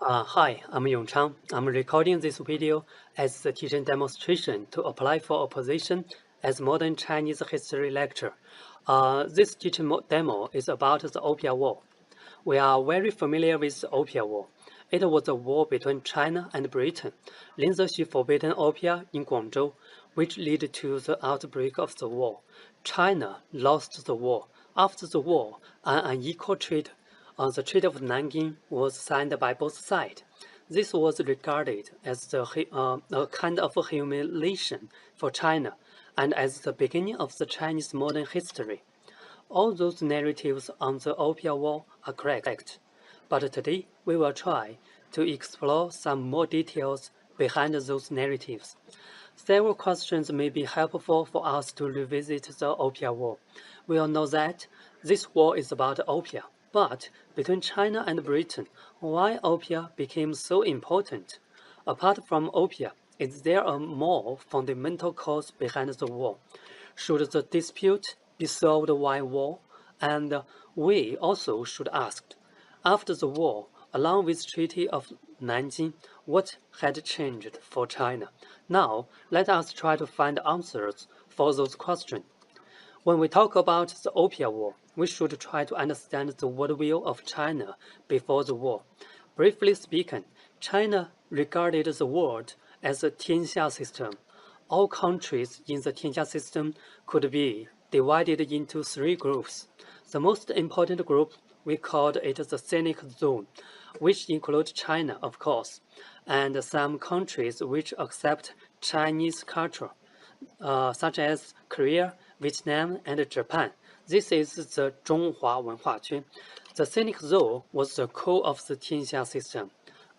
Hi, I'm Yongchang. I'm recording this video as a teaching demonstration to apply for a position as modern Chinese history lecturer. This teaching demo is about the Opium War. We are very familiar with the Opium War. It was a war between China and Britain, linked the forbidden opium in Guangzhou, which led to the outbreak of the war. China lost the war. After the war, an unequal trade the Treaty of Nanking was signed by both sides. This was regarded as a kind of humiliation for China and as the beginning of the Chinese modern history. All those narratives on the Opium War are correct, but today we will try to explore some more details behind those narratives. Several questions may be helpful for us to revisit the Opium War. We all know that this war is about opium, but between China and Britain, why opium became so important? Apart from opium, is there a more fundamental cause behind the war? Should the dispute be solved while war? And we also should ask, after the war, along with Treaty of Nanjing, what had changed for China? Now, let us try to find answers for those questions. When we talk about the Opium War, we should try to understand the worldview of China before the war. Briefly speaking, China regarded the world as a Tianxia system. All countries in the Tianxia system could be divided into three groups. The most important group, we called it the Scenic Zone, which includes China, of course, and some countries which accept Chinese culture, such as Korea, Vietnam, and Japan. This is the Zhonghua Wenhua Quan. The Scenic Zone was the core of the Tianxia system.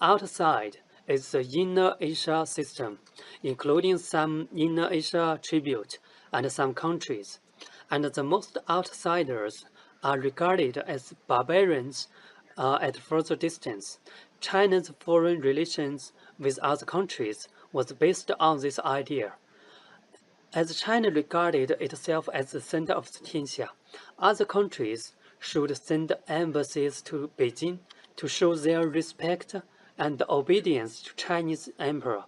Outside is the Inner Asia system, including some Inner Asia tribute and some countries. And the most outsiders are regarded as barbarians at further distance. China's foreign relations with other countries was based on this idea. As China regarded itself as the center of the Tianxia, other countries should send embassies to Beijing to show their respect and obedience to Chinese emperor.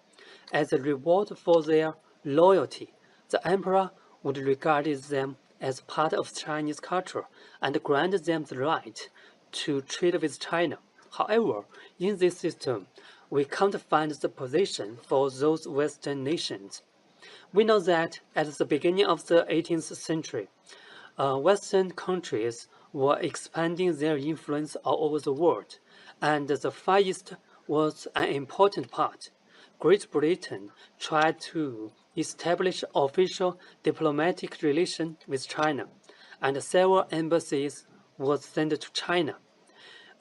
As a reward for their loyalty, the emperor would regard them as part of Chinese culture and grant them the right to trade with China. However, in this system, we can't find the position for those Western nations. We know that at the beginning of the 18th century, Western countries were expanding their influence all over the world, and the Far East was an important part. Great Britain tried to establish official diplomatic relations with China, and several embassies were sent to China.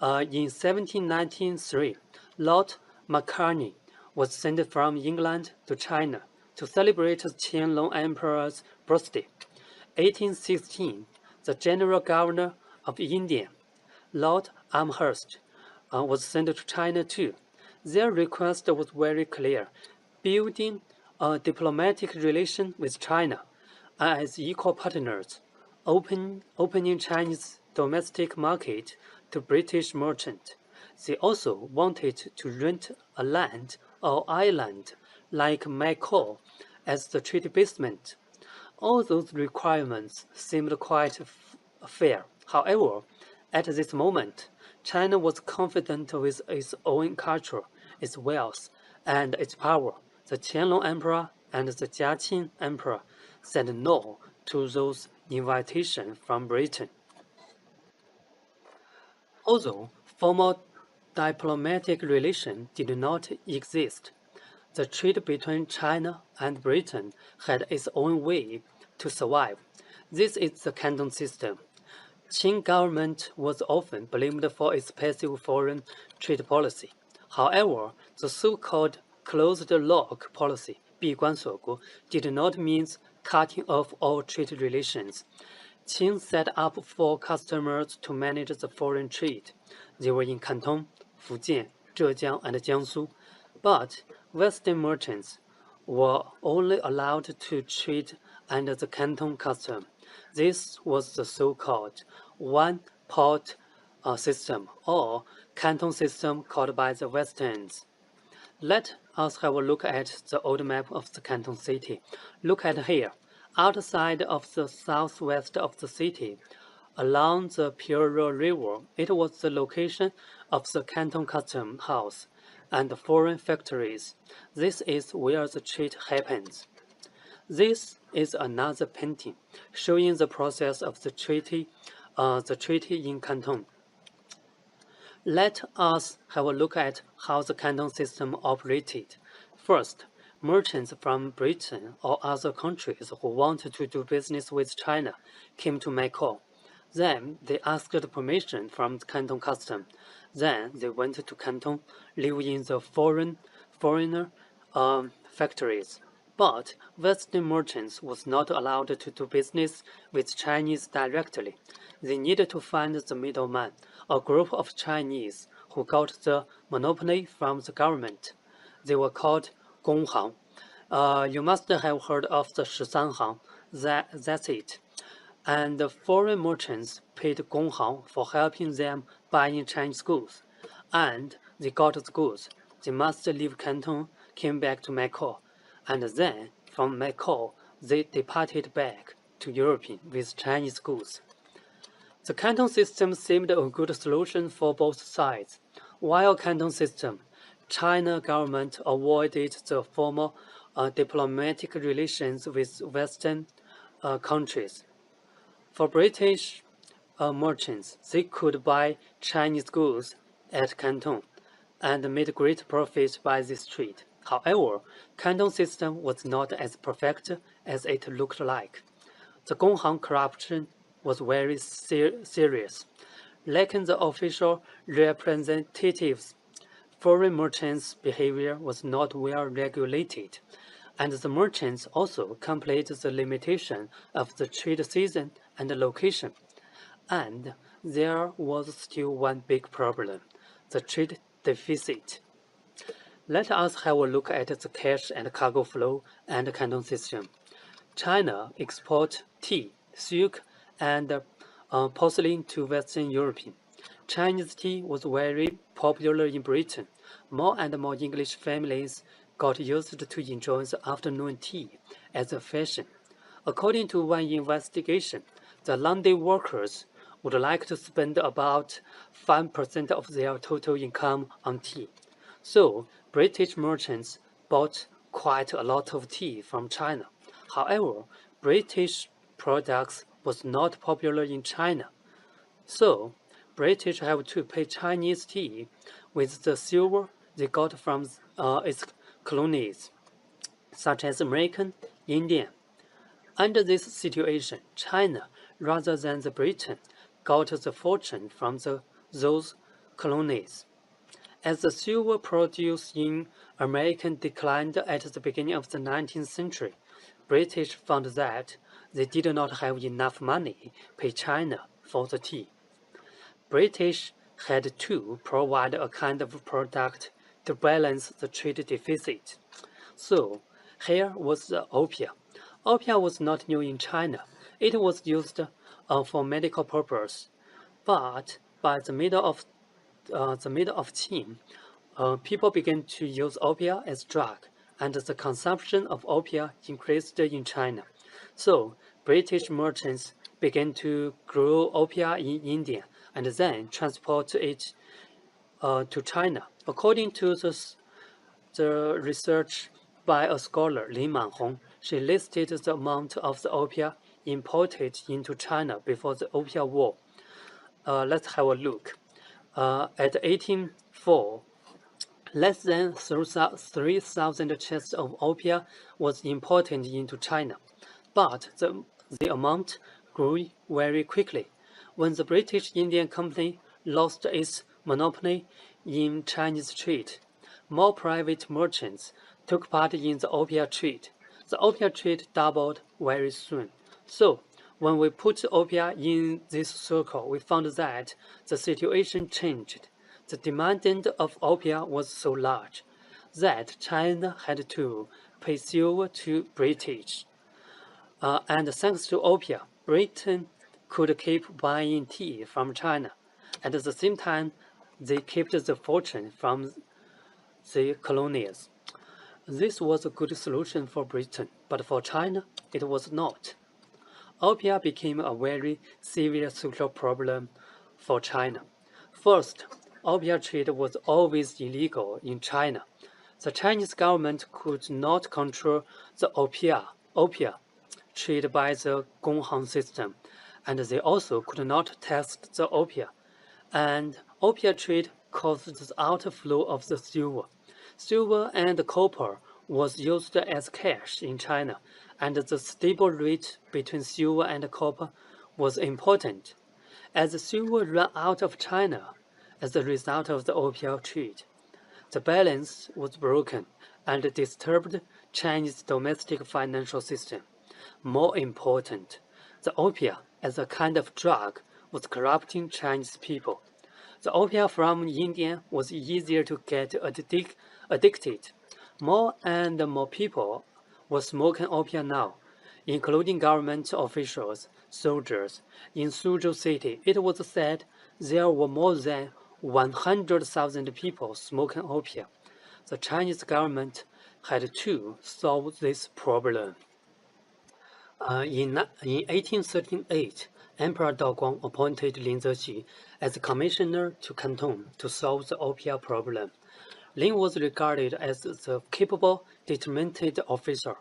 In 1793, Lord Macartney was sent from England to China to celebrate the Qianlong Emperor's birthday. 1816, the General Governor of India, Lord Amherst, was sent to China too. Their request was very clear, building a diplomatic relation with China as equal partners, opening Chinese domestic market to British merchants. They also wanted to rent a land or island like Macau as the treaty basement. All those requirements seemed quite fair. However, at this moment, China was confident with its own culture, its wealth, and its power. The Qianlong Emperor and the Jiaqing Emperor said no to those invitations from Britain. Although formal diplomatic relations did not exist, the trade between China and Britain had its own way to survive. This is the Canton system. Qing government was often blamed for its passive foreign trade policy. However, the so-called closed-lock policy, 闭关锁国, did not mean cutting off all trade relations. Qing set up 4 customers to manage the foreign trade. They were in Canton, Fujian, Zhejiang, and Jiangsu. But Western merchants were only allowed to trade under the Canton custom. This was the so-called one-pot system, or canton system called by the Westerns. Let us have a look at the old map of the Canton city. Look at here. Outside of the southwest of the city, along the Pure River, it was the location of the Canton Custom House and the foreign factories. This is where the trade happens. This is another painting showing the process of the treaty in Canton. Let us have a look at how the Canton system operated. First, merchants from Britain or other countries who wanted to do business with China came to Macau. Then they asked permission from the Canton custom. Then they went to Canton, live in the foreigner factories. But Western merchants was not allowed to do business with Chinese directly. They needed to find the middleman, a group of Chinese who got the monopoly from the government. They were called Gonghang. You must have heard of the Shisanhang. That's it. And the foreign merchants paid Gonghang for helping them buying Chinese goods. And they got the goods. They must leave Canton, came back to Macau, and then from Macau they departed back to Europe with Chinese goods. The Canton system seemed a good solution for both sides. While Canton system, China government avoided the formal diplomatic relations with Western countries. For British merchants, they could buy Chinese goods at Canton and made great profit by this trade. However, Canton system was not as perfect as it looked like. The Gonghang corruption was very serious. Lacking the official representatives, foreign merchants' behavior was not well regulated, and the merchants also complained the limitation of the trade season and location. And there was still one big problem, the trade deficit. Let us have a look at the cash and cargo flow and Canton system. China exports tea, silk, and porcelain to Western Europe. Chinese tea was very popular in Britain. More and more English families got used to enjoy the afternoon tea as a fashion. According to one investigation, the London workers would like to spend about 5% of their total income on tea. So, British merchants bought quite a lot of tea from China. However, British products was not popular in China. So, British have to pay Chinese tea with the silver they got from its colonies, such as American, Indian. Under this situation, China, rather than the Britain, got the fortune from those colonies. As the silver produced in America declined at the beginning of the 19th century, British found that they did not have enough money to pay China for the tea. British had to provide a kind of product to balance the trade deficit. So, here was the opium. Opium was not new in China. It was used for medical purpose. But by the middle of Qing, people began to use opium as drug, and the consumption of opium increased in China. So British merchants began to grow opium in India and then transport it to China. According to the research by a scholar, Lin Manhong, she listed the amount of the opium imported into China before the Opium War. Let's have a look. At 1804, less than 3,000 chests of opium was imported into China, but the amount grew very quickly. When the British Indian Company lost its monopoly in Chinese trade, more private merchants took part in the opium trade. The opium trade doubled very soon. So, when we put opium in this circle, we found that the situation changed. The demand of opium was so large that China had to pay silver to British. And thanks to opium, Britain could keep buying tea from China. At the same time, they kept the fortune from the colonials. This was a good solution for Britain, but for China, it was not. Opium became a very severe social problem for China. First, opium trade was always illegal in China. The Chinese government could not control the opium trade by the Gonghang system, and they also could not tax the opium. And opium trade caused the outflow of the silver. Silver and copper was used as cash in China, and the stable rate between silver and copper was important. As silver ran out of China as a result of the opium trade, the balance was broken and disturbed Chinese domestic financial system. More important, the opium as a kind of drug was corrupting Chinese people. The opium from India was easier to get addicted. More and more people were smoking opium now, including government officials, soldiers. In Suzhou City, it was said there were more than 100,000 people smoking opium. The Chinese government had to solve this problem. In 1838, Emperor Daoguang appointed Lin Zexu as commissioner to Canton to solve the opium problem. Lin was regarded as the capable, determined officer.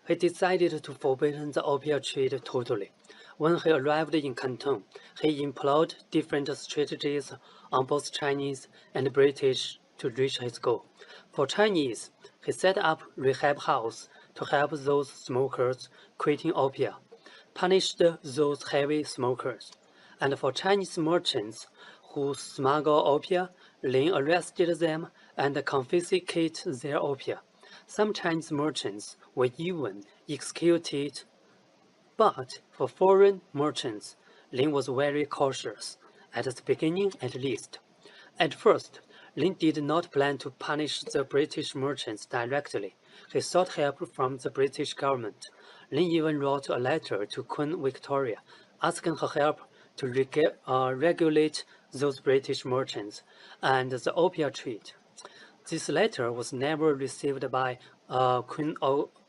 He decided to forbid the opium trade totally. When he arrived in Canton, he employed different strategies on both Chinese and British to reach his goal. For Chinese, he set up rehab house to help those smokers quitting opium, punished those heavy smokers. And for Chinese merchants who smuggle opium, Lin arrested them and confiscated their opium. Some Chinese merchants were even executed, but for foreign merchants, Lin was very cautious, at the beginning at least. At first, Lin did not plan to punish the British merchants directly. He sought help from the British government. Lin even wrote a letter to Queen Victoria, asking her help to regulate those British merchants and the opium trade. This letter was never received by Queen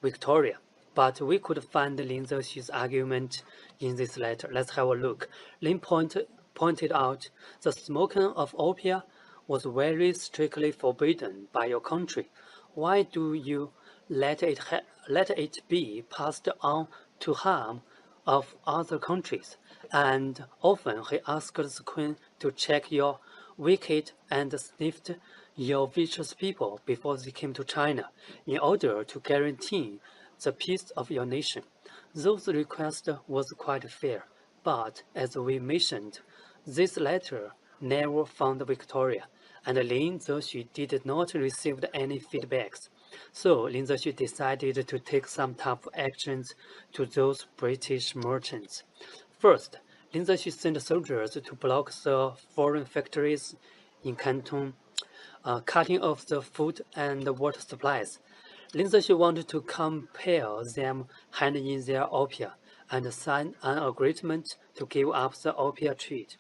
Victoria, but we could find Lin Zexu's argument in this letter. Let's have a look. Lin pointed out the smoking of opium was very strictly forbidden by your country. Why do you let it be passed on to harm of other countries? And often he asked the queen to check your wicked and sniffed your vicious people before they came to China, in order to guarantee the peace of your nation. Those requests was quite fair, but as we mentioned, this letter never found Victoria, and Lin Zexu did not receive any feedbacks. So Lin Zexu decided to take some tough actions to those British merchants. First, Lin Zexu sent soldiers to block the foreign factories in Canton, cutting off the food and water supplies. Lin Zexu wanted to compel them hand in their opium and sign an agreement to give up the opium trade.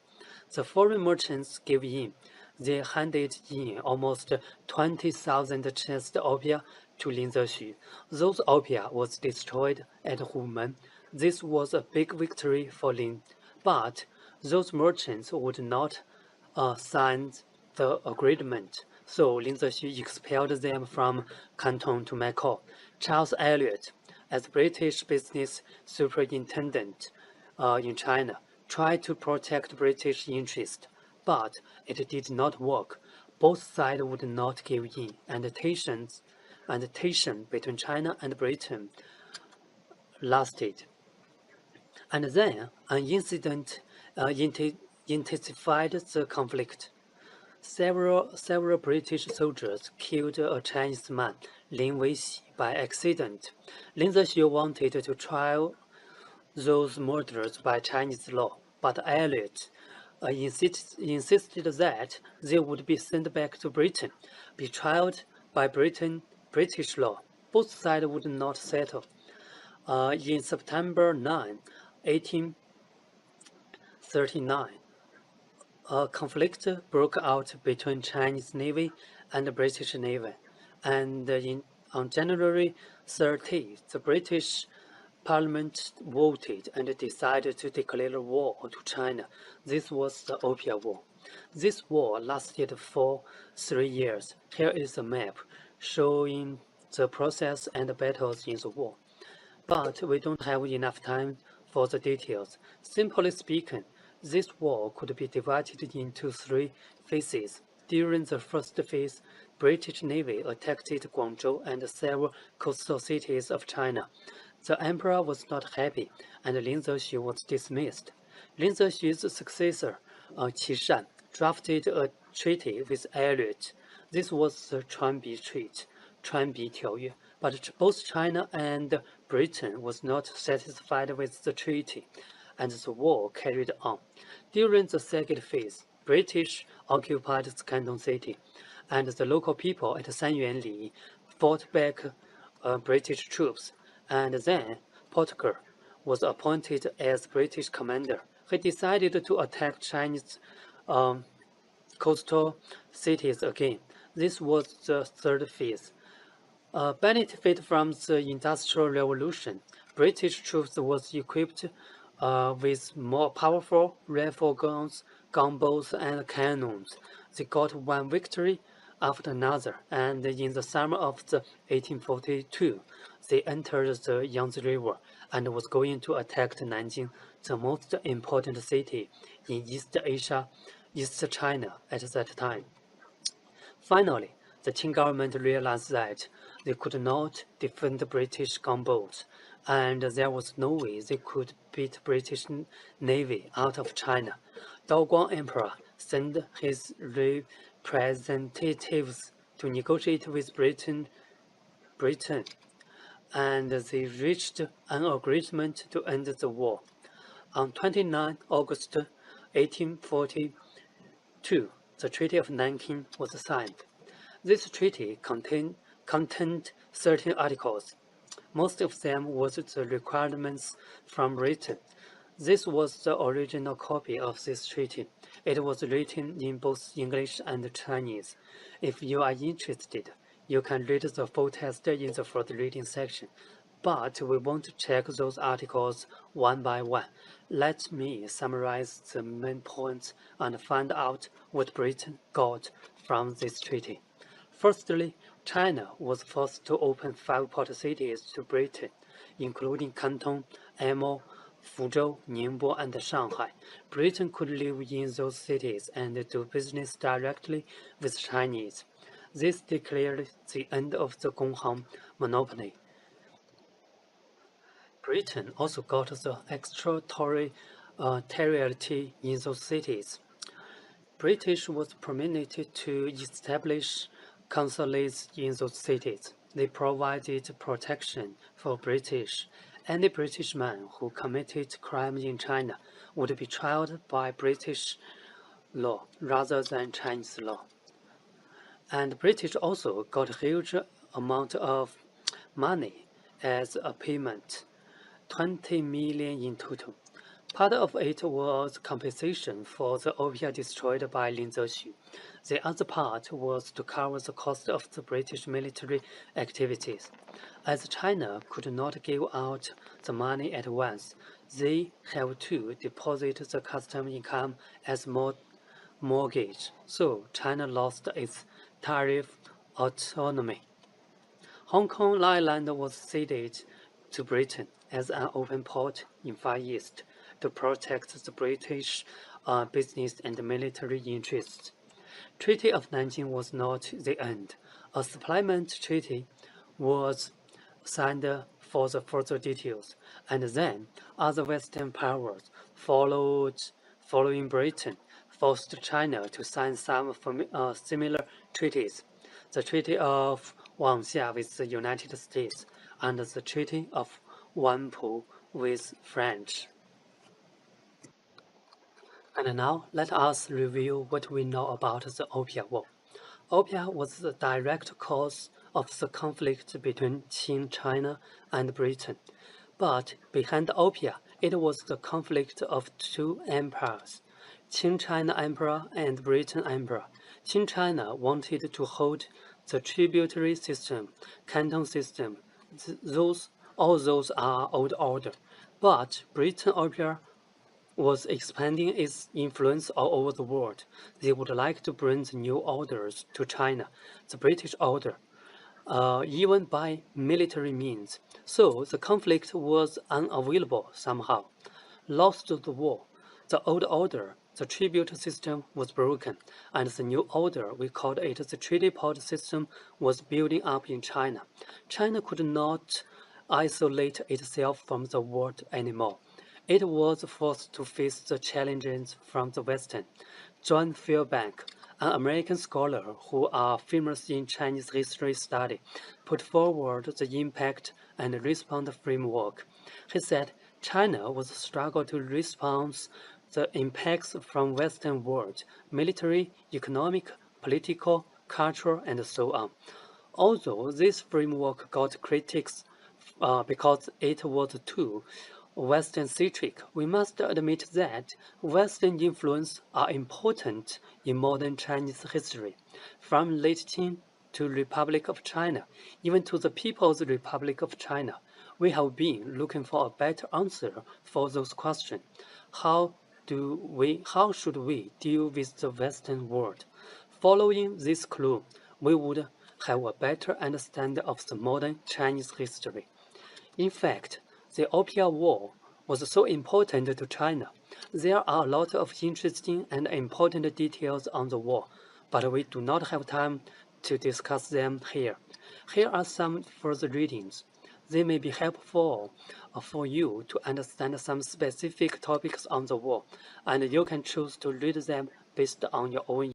The foreign merchants gave in. They handed in almost 20,000 chest opium to Lin Zexu. Those opium was destroyed at Humen. This was a big victory for Lin, but those merchants would not sign the agreement. So Lin Zexu expelled them from Canton to Macau. Charles Elliot, as British business superintendent in China, tried to protect British interests, but it did not work. Both sides would not give in, and tension between China and Britain lasted. And then an incident intensified the conflict. Several British soldiers killed a Chinese man, Lin Weixi, by accident. Lin Zexu wanted to trial those murders by Chinese law, but Elliot insisted that they would be sent back to Britain, be tried by British law. Both sides would not settle. In September 9, 1839, A conflict broke out between Chinese Navy and the British Navy, and on January 30, the British Parliament voted and decided to declare war to China. This was the Opium War. This war lasted for 3 years. Here is a map showing the process and the battles in the war. But we don't have enough time for the details. Simply speaking, this war could be divided into three phases. During the first phase, British Navy attacked Guangzhou and several coastal cities of China. The emperor was not happy, and Lin Zexu was dismissed. Lin Zexu's successor, Qi Shan, drafted a treaty with Elliot. This was the Chuanbi Treaty, Chuanbi 条约. But both China and Britain was not satisfied with the treaty, and the war carried on. During the second phase, British occupied the Canton city, and the local people at Sanyuanli fought back British troops, and then Portugal was appointed as British commander. He decided to attack Chinese coastal cities again. This was the third phase. Benefit from the Industrial Revolution, British troops was equipped with more powerful rifle guns, gunboats, and cannons. They got one victory after another, and in the summer of 1842, they entered the Yangtze River and was going to attack Nanjing, the most important city in East Asia, East China at that time. Finally, the Qing government realized that they could not defend the British gunboats, and there was no way they could beat British Navy out of China. Daoguang Emperor sent his representatives to negotiate with Britain, and they reached an agreement to end the war. On 29 August 1842, the Treaty of Nanking was signed. This treaty contained 13 articles. Most of them was the requirements from Britain. This was the original copy of this treaty. It was written in both English and Chinese. If you are interested, you can read the full text in the first reading section. But we won't check those articles one by one. Let me summarize the main points and find out what Britain got from this treaty. Firstly, China was forced to open 5 port cities to Britain, including Canton, Amo, Fuzhou, Ningbo, and Shanghai. Britain could live in those cities and do business directly with Chinese. This declared the end of the Gonghang monopoly. Britain also got the extraterritoriality in those cities. British was permitted to establish consulates in those cities. They provided protection for British. Any British man who committed crime in China would be tried by British law rather than Chinese law. And British also got a huge amount of money as a payment, 20 million in total. Part of it was compensation for the opium destroyed by Lin Zexu. The other part was to cover the cost of the British military activities. As China could not give out the money at once, they have to deposit the custom income as mortgage, so China lost its tariff autonomy. Hong Kong Island was ceded to Britain as an open port in Far East to protect the British business and military interests. Treaty of Nanjing was not the end. A supplement treaty was signed for the further details, and then other Western powers following Britain, forced China to sign some similar treaties. The Treaty of Wangxia with the United States and the Treaty of Wanpu with France. And now let us review what we know about the Opium War. Opium was the direct cause of the conflict between Qing China and Britain. But behind opium, it was the conflict of two empires. Qing China Emperor and Britain Emperor. Qing China wanted to hold the tributary system, canton system. All those are old order. But Britain Empire was expanding its influence all over the world. They would like to bring the new orders to China, the British order, even by military means. So the conflict was unavoidable somehow. Lost the war, the old order, the tribute system was broken, and the new order, we called it the treaty port system, was building up in China. China could not isolate itself from the world anymore. It was forced to face the challenges from the Western. John Fairbank, an American scholar who are famous in Chinese history study, put forward the impact and response framework. He said China was struggle to respond the impacts from Western world, military, economic, political, cultural, and so on. Although this framework got critics because it was too Western-centric, we must admit that Western influence are important in modern Chinese history, from late Qing to Republic of China, even to the People's Republic of China. We have been looking for a better answer for those questions. How should we deal with the Western world? Following this clue, we would have a better understanding of the modern Chinese history. In fact, the Opium War was so important to China. There are a lot of interesting and important details on the war, but we do not have time to discuss them here. Here are some further readings. They may be helpful for you to understand some specific topics on the war, and you can choose to read them based on your own